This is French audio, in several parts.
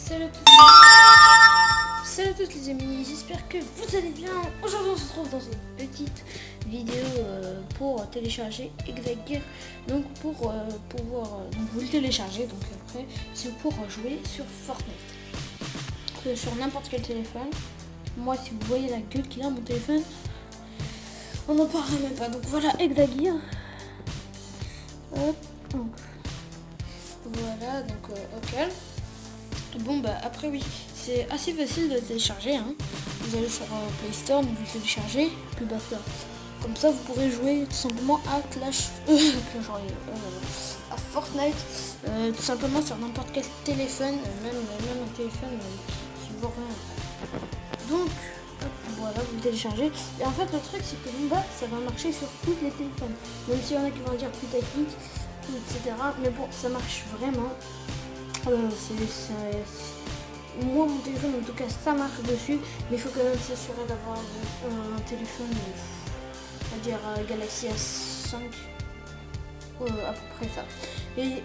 Salut à tous les amis, j'espère que vous allez bien. Aujourd'hui on se retrouve dans une petite vidéo pour télécharger Exaggear. Donc pour pouvoir vous le télécharger, donc après c'est pour jouer sur Fortnite. Sur n'importe quel téléphone. Moi si vous voyez la gueule qu'il a mon téléphone, on n'en parlerait même pas. Donc voilà Exaggear. Hop, donc voilà, donc ok. Bon bah après oui, c'est assez facile de télécharger, hein. Vous allez sur Play Store, vous le téléchargez, puis basta. Comme ça vous pourrez jouer tout simplement à à Fortnite, tout simplement sur n'importe quel téléphone, même un téléphone qui vaut rien. Donc hop, voilà, vous le téléchargez. Et en fait le truc c'est que bon, ça va marcher sur tous les téléphones. Même s'il y en a qui vont dire plus technique, etc. Mais bon, ça marche vraiment. Moi mon téléphone en tout cas ça marche dessus, mais il faut quand même s'assurer d'avoir un téléphone on va dire Galaxy S5 à peu près ça. Et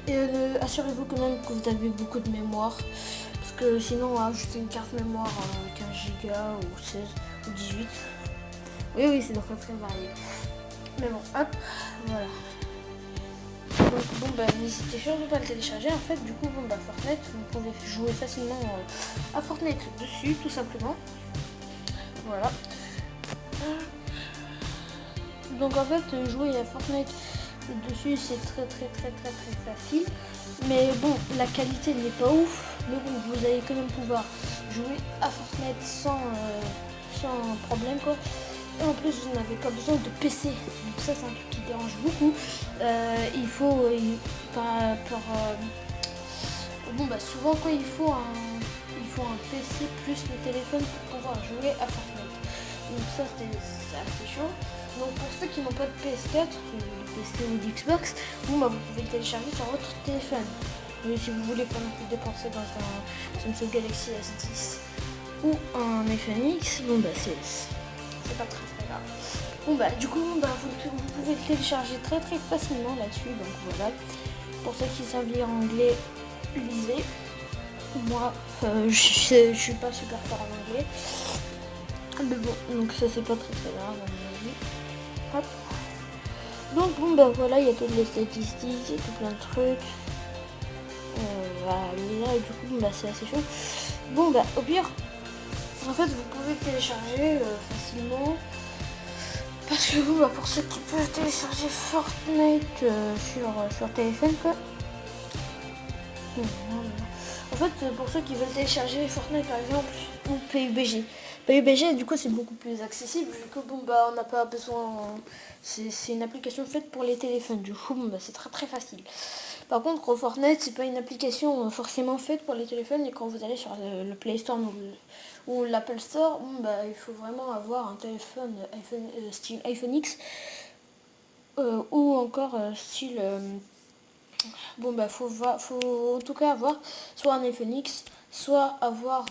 assurez-vous quand même que vous avez beaucoup de mémoire, parce que sinon ajouter une carte mémoire 15 Go ou 16 ou 18, oui c'est donc très varié. Mais bon hop, voilà. Donc bon bah n'hésitez surtout pas à le télécharger. En fait du coup bon bah Fortnite, vous pouvez jouer facilement à Fortnite dessus tout simplement. Voilà. Donc en fait jouer à Fortnite dessus c'est très facile. Mais bon la qualité n'est pas ouf. Mais bon vous allez quand même pouvoir jouer à Fortnite sans problème quoi. Et en plus vous n'avez pas besoin de PC, donc ça c'est un truc qui dérange beaucoup. Il faut bon bah souvent quoi il faut un PC plus le téléphone pour pouvoir jouer à Fortnite. Donc ça c'est assez chaud. Donc pour ceux qui n'ont pas de PS4, de PC ou d'Xbox, bon bah vous pouvez le télécharger sur votre téléphone. Mais si vous voulez pas non plus dépenser dans un Samsung Galaxy S10 ou un iPhone X, bon bah c'est pas très grave. Bon bah du coup bah, vous pouvez le télécharger très facilement là-dessus, donc voilà. Pour ceux qui savent lire anglais, lisez. Moi je suis pas super fort en anglais. Mais bon, donc ça c'est pas très grave à mon avis. Hop. Donc bon bah voilà, il y a toutes les statistiques, il y a tout plein de trucs. Voilà, et du coup bah c'est assez chaud. Bon bah au pire, en fait vous pouvez le télécharger facilement. Parce que vous, bah, pour ceux qui peuvent télécharger Fortnite sur téléphone quoi. En fait pour ceux qui veulent télécharger Fortnite par exemple ou PUBG. PUBG du coup c'est beaucoup plus accessible vu que bon bah on n'a pas besoin. C'est une application faite pour les téléphones, du coup bon, bah, c'est très facile. Par contre Fortnite c'est pas une application forcément faite pour les téléphones, et quand vous allez sur le Play Store ou l'Apple Store, bon, bah, il faut vraiment avoir un téléphone style iPhone X ou encore style bon bah faut en tout cas avoir soit un iPhone X, soit avoir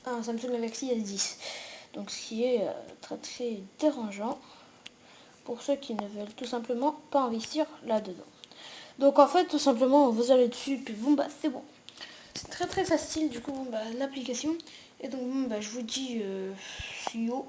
un Samsung Galaxy S10. Donc ce qui est très dérangeant pour ceux qui ne veulent tout simplement pas investir là-dedans. Donc en fait tout simplement vous allez dessus, puis bon bah c'est bon. C'est très facile du coup bon, bah, l'application. Et donc bon bah je vous dis see you.